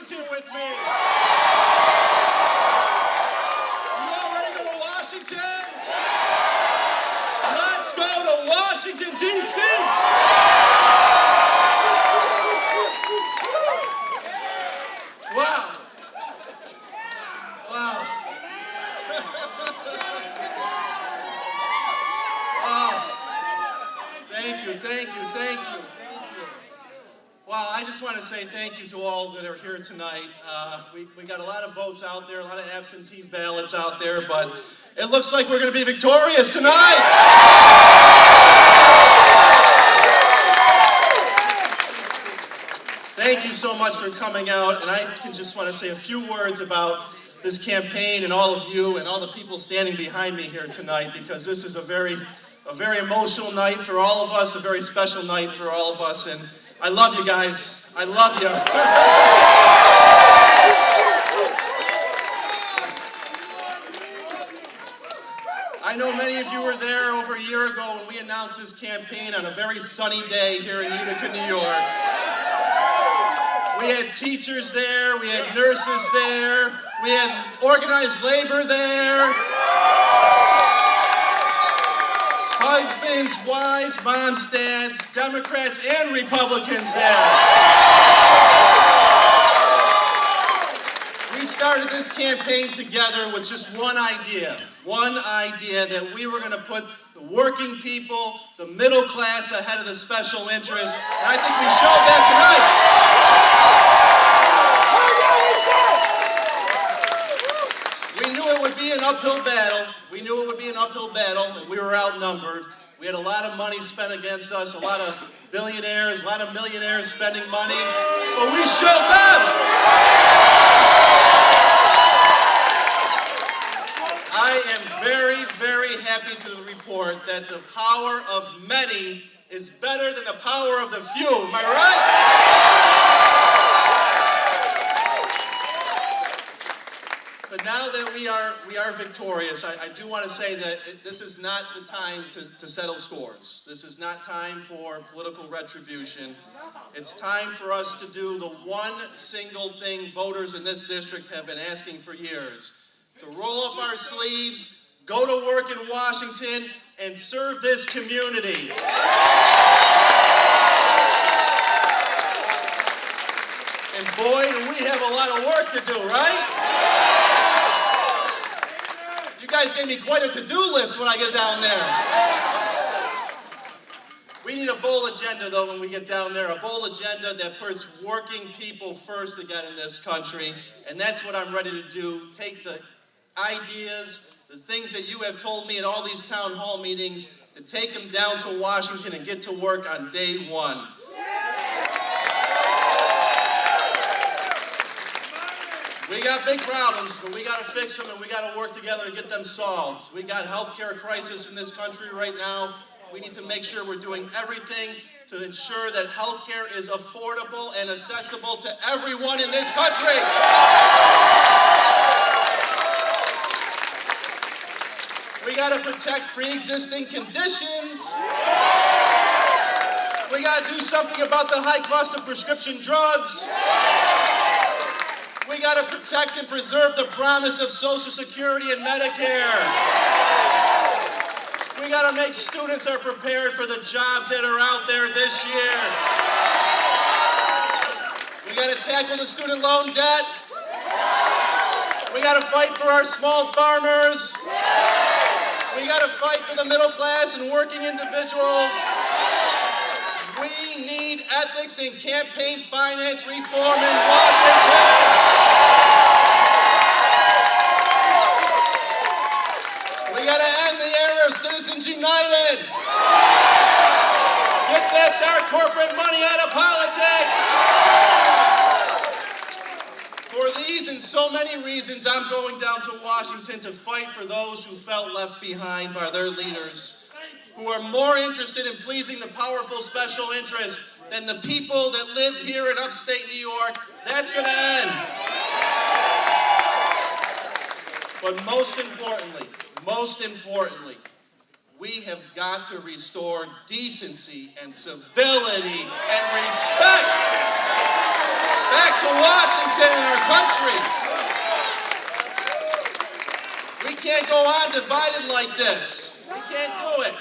Washington with me. You all ready to go to Washington? Let's go to Washington, D.C. Wow. Wow. Oh, thank you, thank you, thank you. Wow, I just want to say thank you to all that are here tonight. We got a lot of votes out there, a lot of absentee ballots out there, but it looks like we're going to be victorious tonight. Thank you so much for coming out, and I can just want to say a few words about this campaign and all of you and all the people standing behind me here tonight, because this is a very emotional night for all of us, a very special night for all of us, and I love you guys. I love you. I know many of you were there over a year ago when we announced this campaign on a very sunny day here in Utica, New York. We had teachers there, we had nurses there, we had organized labor there, husbands, wives, moms, dads, Democrats, and Republicans there. We started this campaign together with just one idea that we were going to put the working people, the middle class ahead of the special interests, and I think we showed that tonight. We knew it would be an uphill battle. We knew it would be an uphill battle, and we were outnumbered. We had a lot of money spent against us, a lot of billionaires, a lot of millionaires spending money, but we showed them. I am very, very happy to report that the power of many is better than the power of the few. Am I right? But now that we are victorious, I do want to say that this is not the time to settle scores. This is not time for political retribution. It's time for us to do the one single thing voters in this district have been asking for years. To roll up our sleeves, go to work in Washington, and serve this community. And boy, do we have a lot of work to do, right? You guys gave me quite a to-do list when I get down there. We need a bold agenda, though, when we get down there, a bold agenda that puts working people first again in this country, and that's what I'm ready to do. Take the ideas, the things that you have told me at all these town hall meetings, to take them down to Washington and get to work on day one. We got big problems, but we got to fix them and we got to work together to get them solved. We got a healthcare crisis in this country right now. We need to make sure we're doing everything to ensure that healthcare is affordable and accessible to everyone in this country. We got to protect pre-existing conditions. We got to do something about the high cost of prescription drugs. We got to protect and preserve the promise of Social Security and Medicare. We got to make students are prepared for the jobs that are out there this year. We got to tackle the student loan debt. We got to fight for our small farmers. We got to fight for the middle class and working individuals. We need ethics and campaign finance reform in Washington. We got to end the era of Citizens United. Get that dark corporate money out of politics. For these and so many reasons, I'm going down to Washington to fight for those who felt left behind by their leaders, who are more interested in pleasing the powerful special interests than the people that live here in upstate New York. That's going to end. But most importantly, we have got to restore decency and civility and respect. Back to Washington, our country. We can't go on divided like this. We can't do it.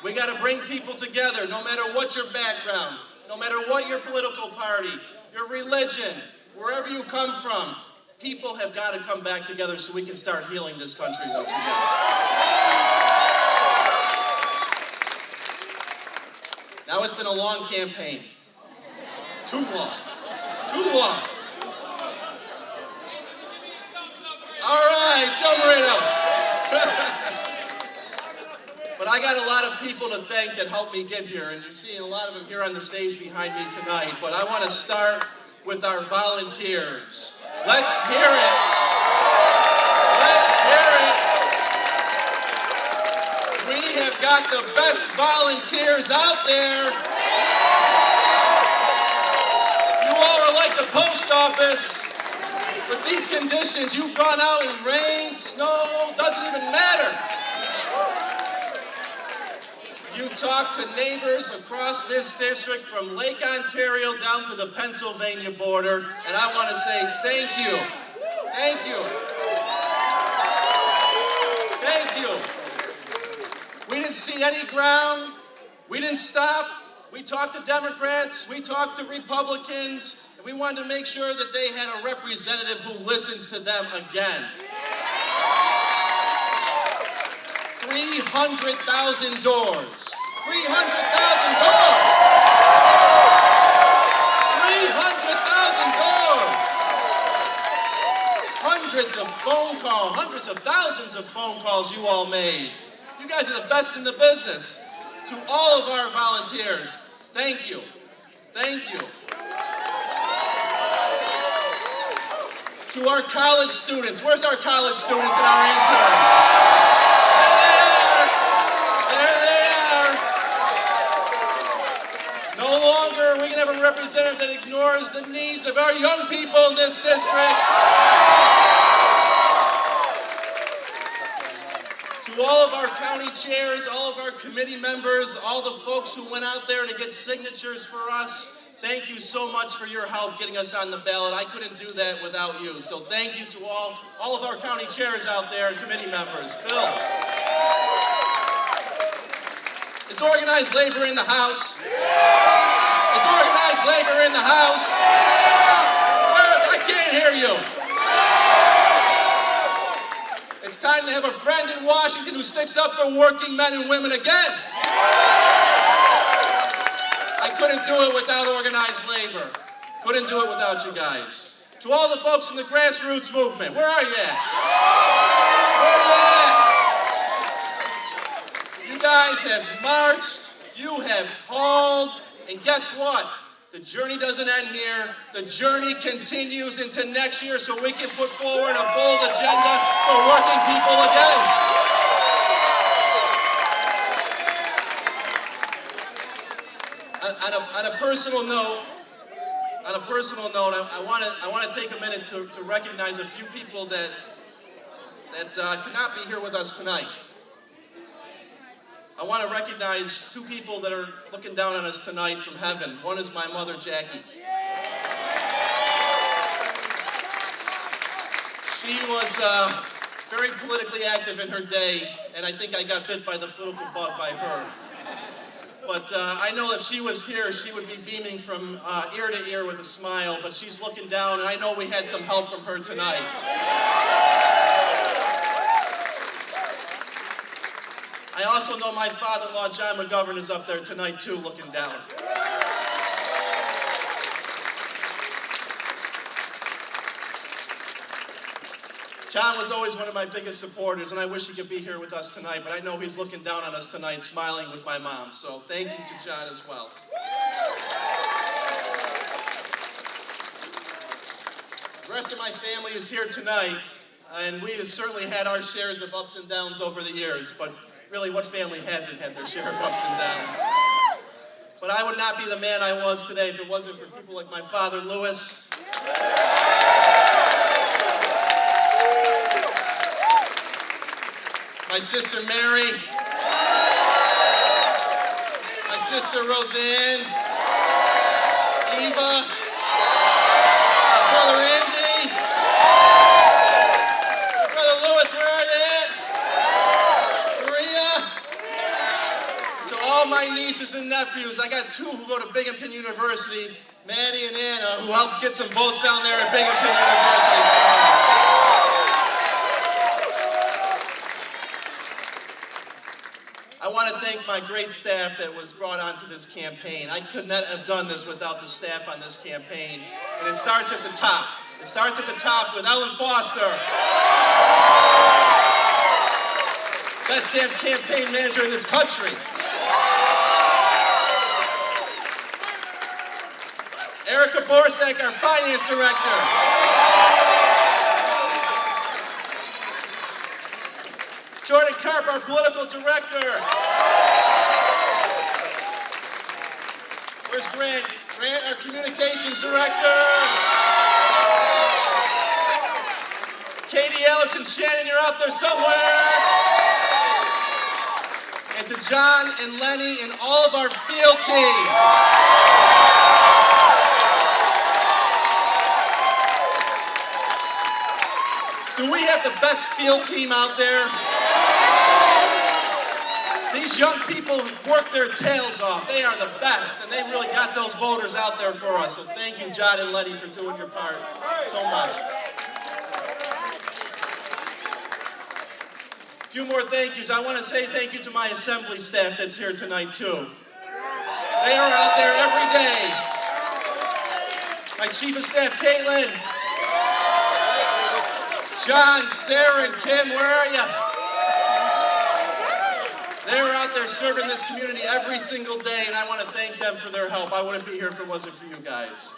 We got to bring people together, no matter what your background, no matter what your political party, your religion, wherever you come from. People have got to come back together so we can start healing this country once again. Now it's been a long campaign. Too long. Too long. All right, Joe Moreno. But I got a lot of people to thank that helped me get here, and you're seeing a lot of them here on the stage behind me tonight. But I want to start with our volunteers. Let's hear it. Let's hear it. We have got the best volunteers out there. You all are like the post office. With these conditions, you've gone out in rain, snow, doesn't even matter. You talk to neighbors across this district from Lake Ontario down to the Pennsylvania border, and I want to say thank you. Thank you. Thank you. We didn't see any ground. We didn't stop. We talked to Democrats. We talked to Republicans. And we wanted to make sure that they had a representative who listens to them again. 300,000 doors. 300,000 doors. 300,000 doors. Hundreds of phone calls, hundreds of thousands of phone calls you all made. You guys are the best in the business. To all of our volunteers, thank you. Thank you. To our college students, where's our college students and our interns? There they are. No longer are we going to have a representative that ignores the needs of our young people in this district. To all of our county chairs, all of our committee members, all the folks who went out there to get signatures for us, thank you so much for your help getting us on the ballot. I couldn't do that without you. So thank you to all of our county chairs out there and committee members. Bill. Is organized labor in the house? Is organized labor in the house? I can't hear you. It's time to have a friend in Washington who sticks up for working men and women again. I couldn't do it without organized labor. Couldn't do it without you guys. To all the folks in the grassroots movement, where are you at? Where are you at? You guys have marched, you have called, and guess what? The journey doesn't end here. The journey continues into next year so we can put forward a bold agenda for working people again. On a personal note, I want to take a minute to recognize a few people that cannot be here with us tonight. I want to recognize two people that are looking down on us tonight from heaven. One is my mother, Jackie. She was very politically active in her day, and I think I got bit by the political bug by her. But I know if she was here, she would be beaming from ear to ear with a smile, but she's looking down, and I know we had some help from her tonight. I also know my father-in-law, John McGovern, is up there tonight, too, looking down. John was always one of my biggest supporters, and I wish he could be here with us tonight, but I know he's looking down on us tonight, smiling with my mom. So thank you to John as well. The rest of my family is here tonight, and we have certainly had our shares of ups and downs over the years, but really, what family hasn't had their share of ups and downs? But I would not be the man I was today if it wasn't for people like my father, Louis. My sister, Mary. My sister, Roseanne. Eva. all my nieces and nephews. I got 2 who go to Binghamton University, Maddie and Anna, who helped get some votes down there at Binghamton University. I want to thank my great staff that was brought onto this campaign. I could not have done this without the staff on this campaign. And it starts at the top. It starts at the top with Ellen Foster, best damn campaign manager in this country. Erica Borsak, our finance director. Jordan Karp, our political director. Where's Grant? Grant, our communications director. Katie, Alex, and Shannon, you're out there somewhere. And to John and Lenny and all of our field team. Do we have the best field team out there? These young people work their tails off. They are the best, and they really got those voters out there for us. So thank you, John and Letty, for doing your part so much. A few more thank yous. I want to say thank you to my assembly staff that's here tonight, too. They are out there every day. My chief of staff, Caitlin. John, Sarah, and Kim, where are you? They're out there serving this community every single day, and I want to thank them for their help. I wouldn't be here if it wasn't for you guys.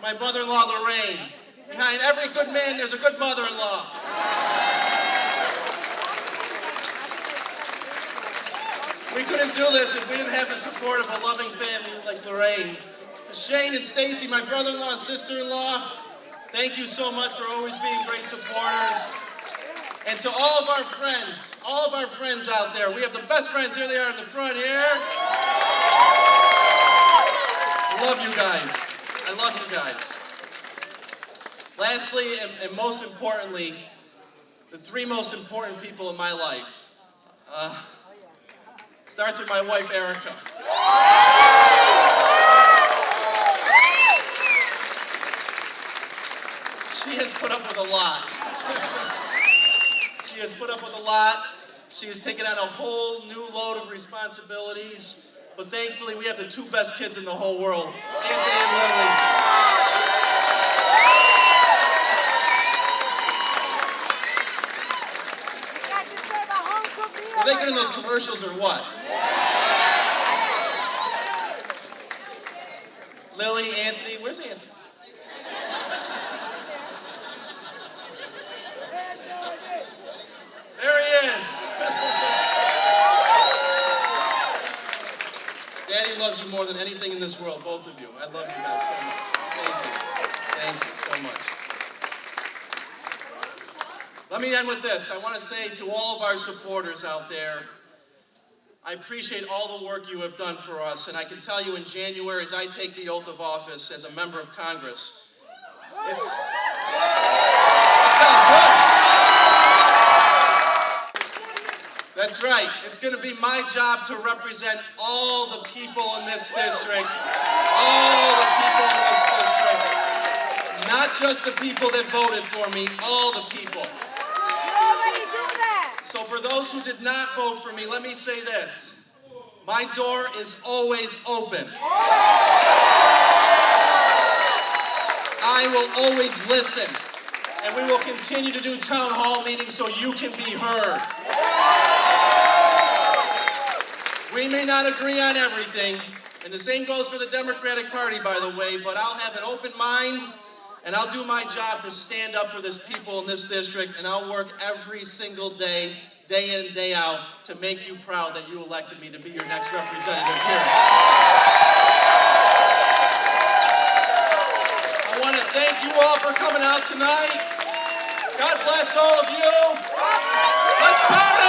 My mother-in-law, Lorraine. Behind every good man, there's a good mother-in-law. We couldn't do this if we didn't have the support of a loving family like Lorraine. Shane and Stacy, my brother-in-law and sister-in-law, thank you so much for always being great supporters. And to all of our friends out there, we have the best friends. Here they are in the front here. I love you guys. I love you guys. Lastly, and most importantly, the 3 most important people in my life. Starts with my wife, Erica. She has put up with a lot. She has put up with a lot. She has taken on a whole new load of responsibilities. But thankfully, we have the 2 best kids in the whole world, Anthony and Lily. Are they getting those commercials or what? Lily, Anthony, where's Anthony? There he is. Daddy loves you more than anything in this world, both of you. I love you guys so much. Thank you. Thank you so much. Let me end with this. I want to say to all of our supporters out there, I appreciate all the work you have done for us, and I can tell you in January, as I take the oath of office as a member of Congress, it sounds good. That's right. It's going to be my job to represent all the people in this district. All the people in this district. Not just the people that voted for me, all the people. So for those who did not vote for me, let me say this. My door is always open. I will always listen. And we will continue to do town hall meetings so you can be heard. We may not agree on everything, and the same goes for the Democratic Party, by the way, but I'll have an open mind, and I'll do my job to stand up for this people in this district, and I'll work every single day, day in and day out, to make you proud that you elected me to be your next representative here. I want to thank you all for coming out tonight. God bless all of you. Let's party!